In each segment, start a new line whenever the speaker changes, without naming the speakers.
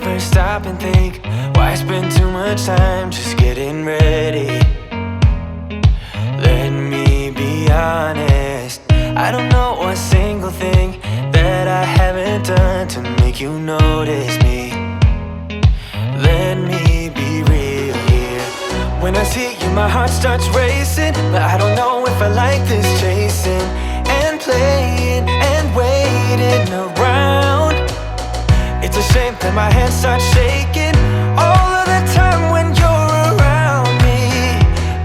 ever stop and think, why spend too much time just getting ready? Let me be honest, I don't know a single thing that I haven't done to make you notice me. Let me be real here. When I see you, my heart starts racing, but I don't know if I like this chasing and playing and waiting around. It's a shame that my hands start shaking all of the time when you're around me.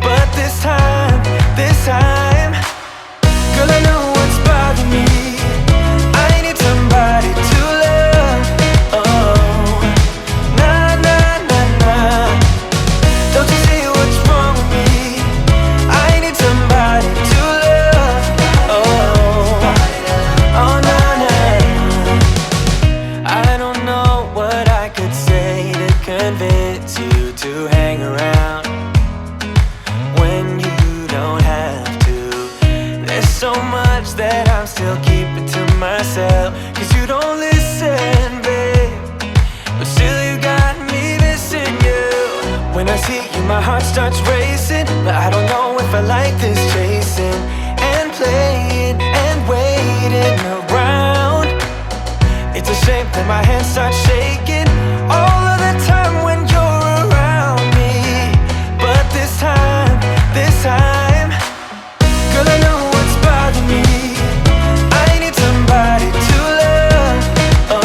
But this time, girl, I know what's bothering me. I need somebody to love. Oh, nah, nah, nah, nah. Don't you see what's wrong with me? I need somebody to love. Oh, oh, nah, nah. I don't know what I could say to convince you to hang around when you don't have to. There's so much that I'm still keeping to myself, 'cause you don't listen, babe. But still you got me missing you. When I see you, my heart starts racing, but I don't know if I like this chasing and playing and waiting around. It's a shame that my hands start shaking all of the time when you're around me. But this time, girl, I know what's bothering me. I need somebody to love. Oh,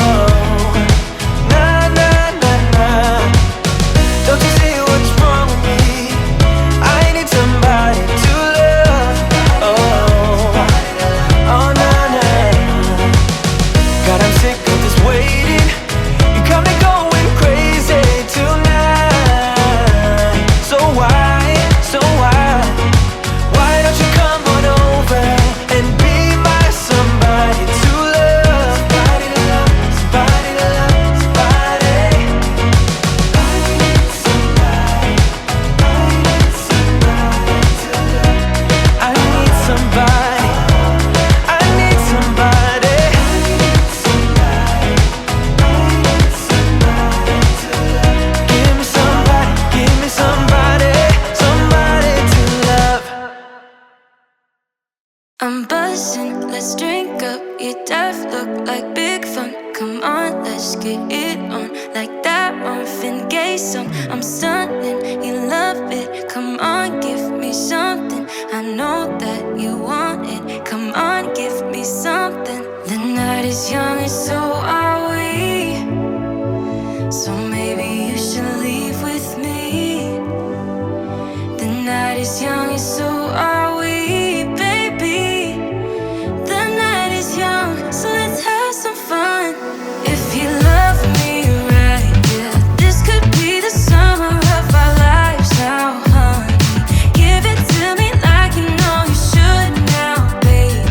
nah, nah, nah, nah. Don't you see what's wrong with me? I need somebody to love. Oh, oh, nah, nah. God, I'm sick of this waiting. You got me going crazy tonight. So why don't you come on over and be my somebody to love? Somebody to love, somebody to love, somebody. I need somebody, I need somebody to love. I need somebody, I need somebody. Give me somebody, somebody to love.
I'm buzzing, let's drink up. Your death look like big fun. Come on, let's get it on. Like that Marvin Gaye song. I'm stunning, you love it. Come on, give me something. I know that you want it. Come on, give me something. The night is young and so are we. So maybe you should leave with me. The night is young and so are we, baby. The night is young, so let's have some fun. If you love me right, yeah, this could be the summer of our lives now, honey. Give it to me like you know you should now, baby.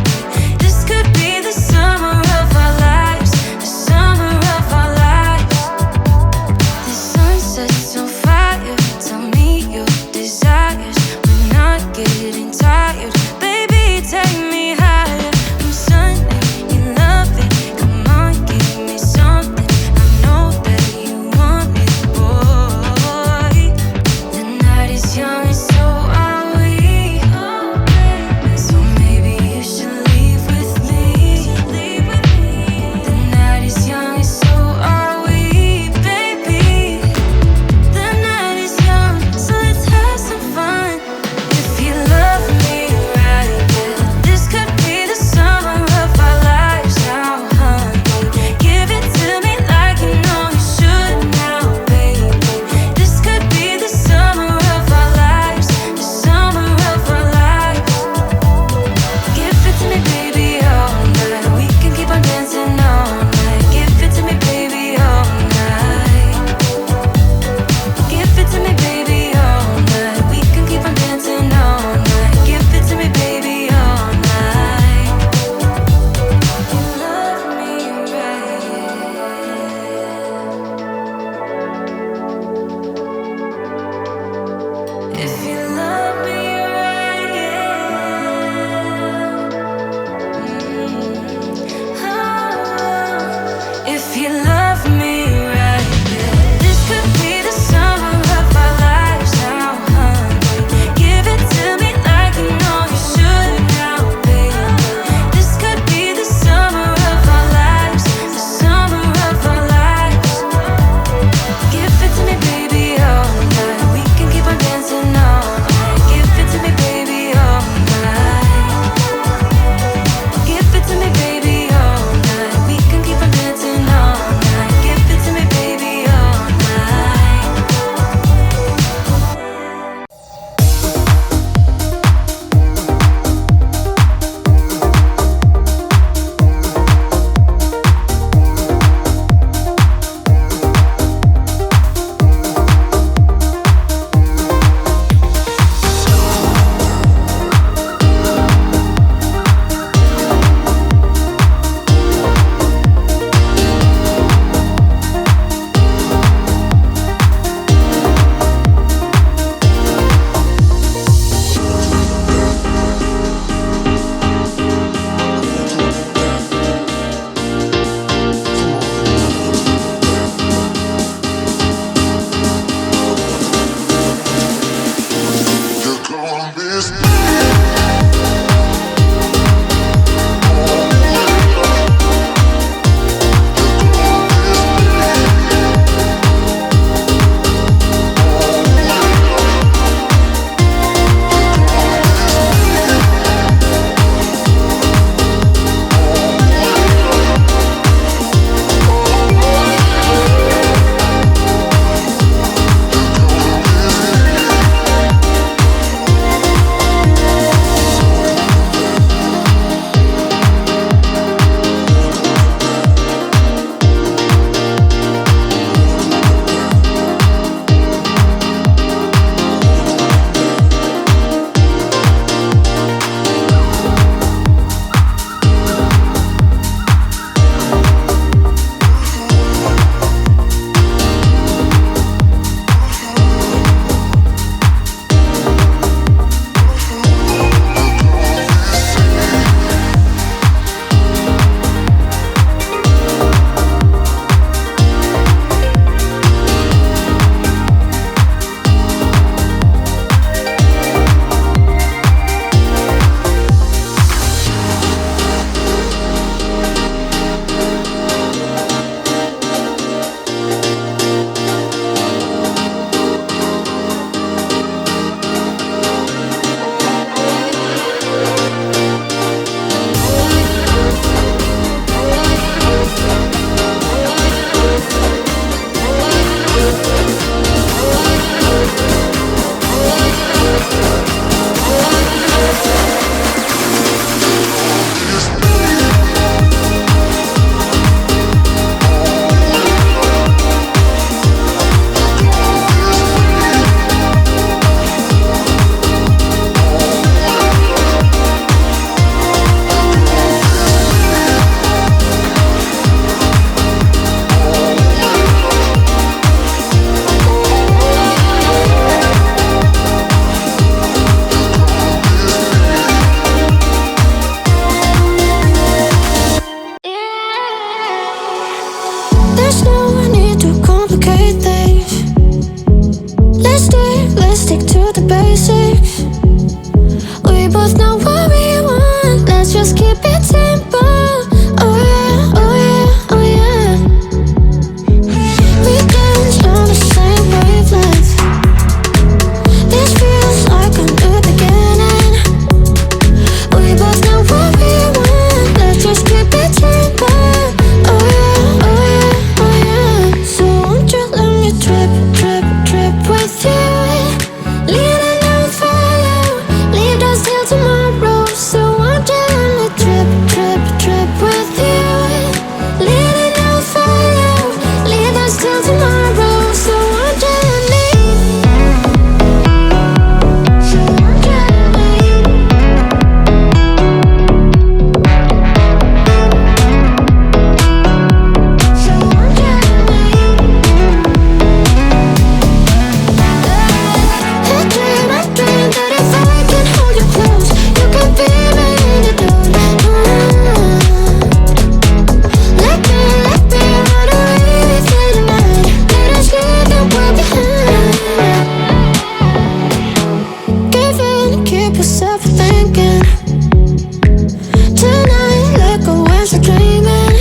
This could be the summer of our lives, the summer of our lives. The sun sets on fire, tell me your desires. We're not getting tired. basics. We both know what we want. Let's just keep it simple. Oh yeah, oh yeah, oh yeah. We dance on the same wavelength. This feels like a new beginning. We both know what we want. Let's just keep it simple. Oh yeah, oh yeah, oh yeah. So won't you let me trip, trip, trip with you? Leaning on follow, leave us till tomorrow. So won't you let me trip, trip, trip with you? Leaning on follow, leave us till tomorrow. So won't you let me? So won't you let me? So won't you let me? I dream that if I can hold you close, you can be my antidote. Let me run away with you tonight. Let us leave the world behind. Give in, keep yourself thinking. Tonight, let go when you're dreaming.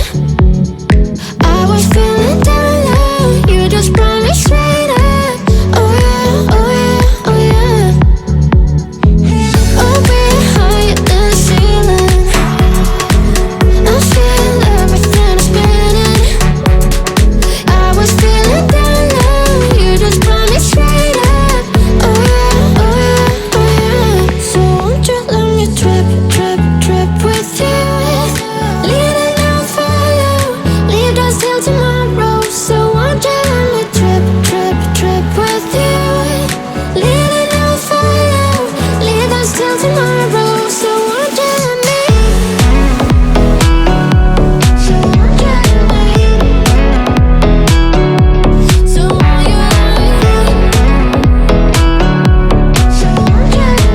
I was feeling down low, you just brought me straight up. Oh yeah, oh yeah, oh yeah. Oh, we're higher than the ceiling. I feel everything is spinning. I was feeling down low, you just brought me straight up. Oh yeah, oh yeah, oh yeah. So won't you let me trip, trip, trip with you? Leading on follow, leave us till tomorrow. So won't you let me trip, trip, trip with you? Leading on follow, leave us till tomorrow. So won't you let me? So won't you let me? So won't you let me? So won't you let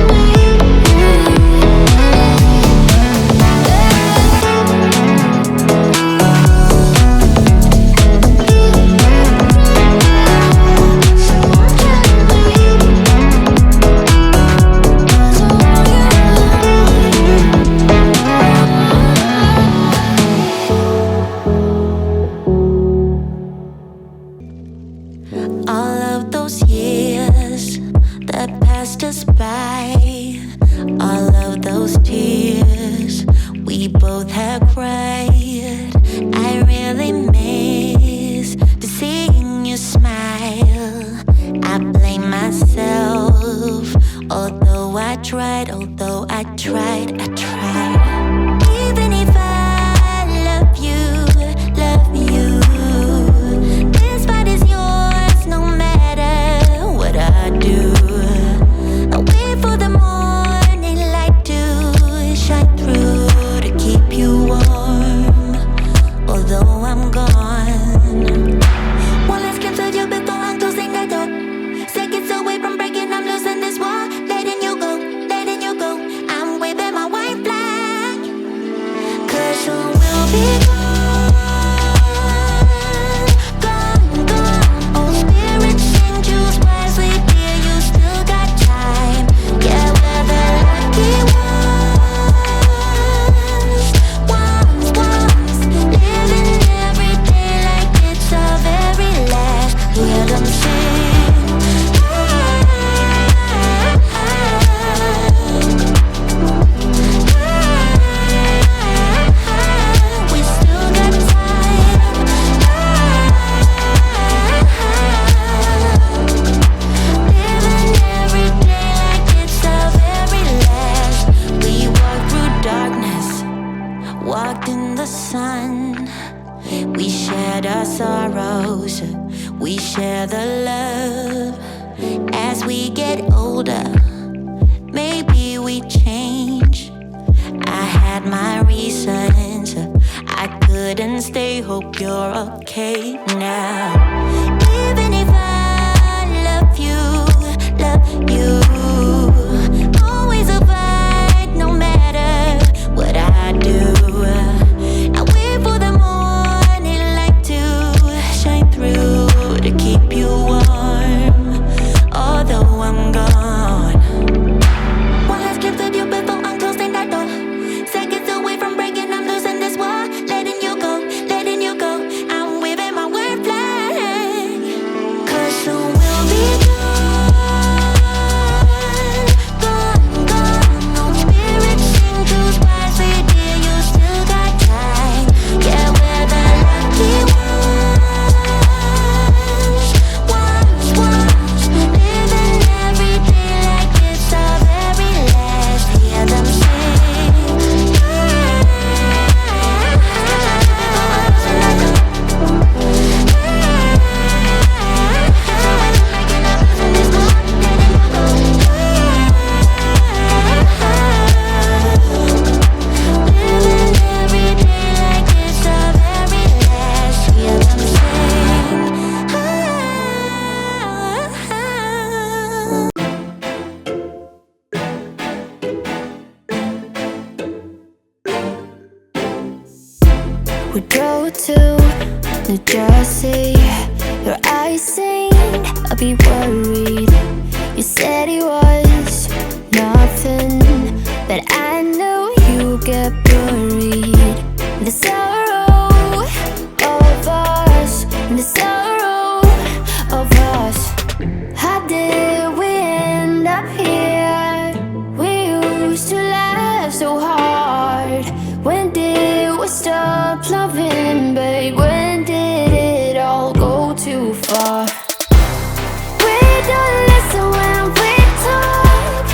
All of those years that passed us by, all of those tears we both have cried. I really miss to seeing you smile. I blame myself, although I tried, I tried. Even if I love you, this fight is yours no matter what I do. I wait for the morning light to shine through to keep you warm, although I'm gone. One last glimpse of you before I'm closing the door. Seconds away from breaking, I'm losing this war. Letting you go, letting you go. I'm waving my white flag, 'cause soon we'll be gone, gone. Oh, spirit, sing, choose wisely, dear. You still got time. Yeah, we're the lucky ones. Living every day like it's our very last. Hear them sing. We still got time. Living every day like it's our very last. We walked through darkness, walked in the sun. We shared our sorrows, we share the love. As we get older, maybe we change. I had my reasons, I couldn't stay. Hope you're okay now. Even if I love you, always a fight no matter what I do. I wait for the morning light to shine through to keep you warm, although I'm gone. we drove to New Jersey. Your eyes saying I'll be worried. You said it was nothing, but I know you get buried in the sorrow of us, in the sorrow of us. How did we end up here? We used to laugh so hard. When did we stop loving, babe? When did it all go too far? We don't listen when we talk.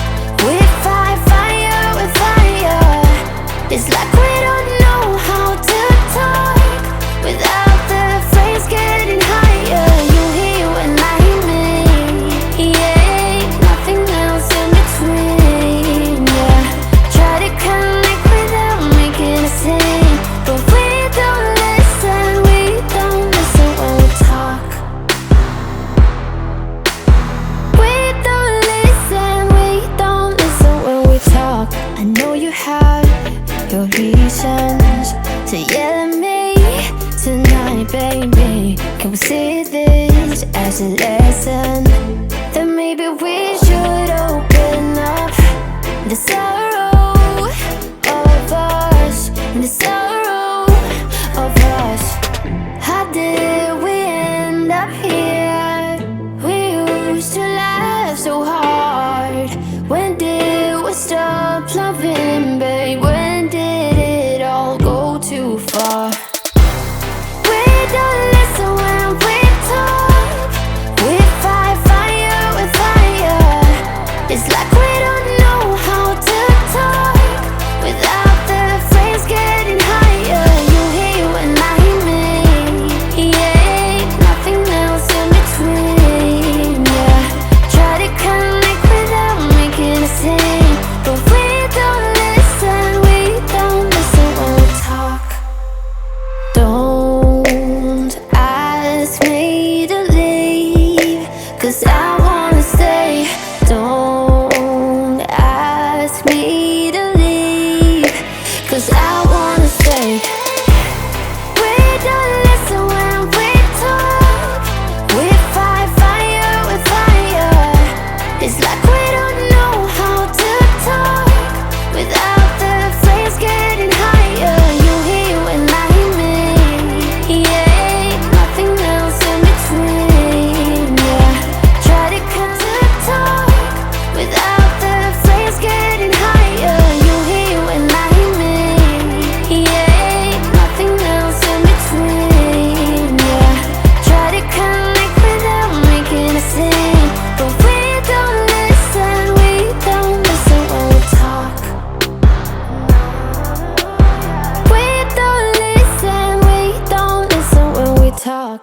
We fight fire with fire. It's like we don't know how to talk without the phrase getting higher. You hear when I hear me, yeah, nothing else in between, yeah. Try to connect without making a scene, but we don't listen when we talk. We don't listen when we talk. I know you have your reasons to yell at me tonight, baby. Can we see this as a lesson? Then maybe we should open up the sorrow of us, the sorrow of us. How did we end up here? We used to laugh so hard. When did we stop loving, babe? When did it all go too far? We don't listen when we talk. We fight fire with fire. It's like we don't know how to talk without the phrase getting higher. You hear when I hear me, yeah, nothing else in between, yeah. Try to connect without making a scene, but we don't listen when we talk. Don't ask me to leave, 'cause I wanna stay. Don't ask me to leave, 'cause I wanna stay. We don't listen when we talk. We fight fire with fire. It's like we don't know how to talk without the phrase getting higher. You hear when I hear me, yeah, nothing else in between, yeah. Try to cut to talk without the phrase getting higher. You hear when I hear me, yeah, nothing else in between, yeah. Try to connect without making a scene, but we don't listen when we talk. We don't listen when we talk.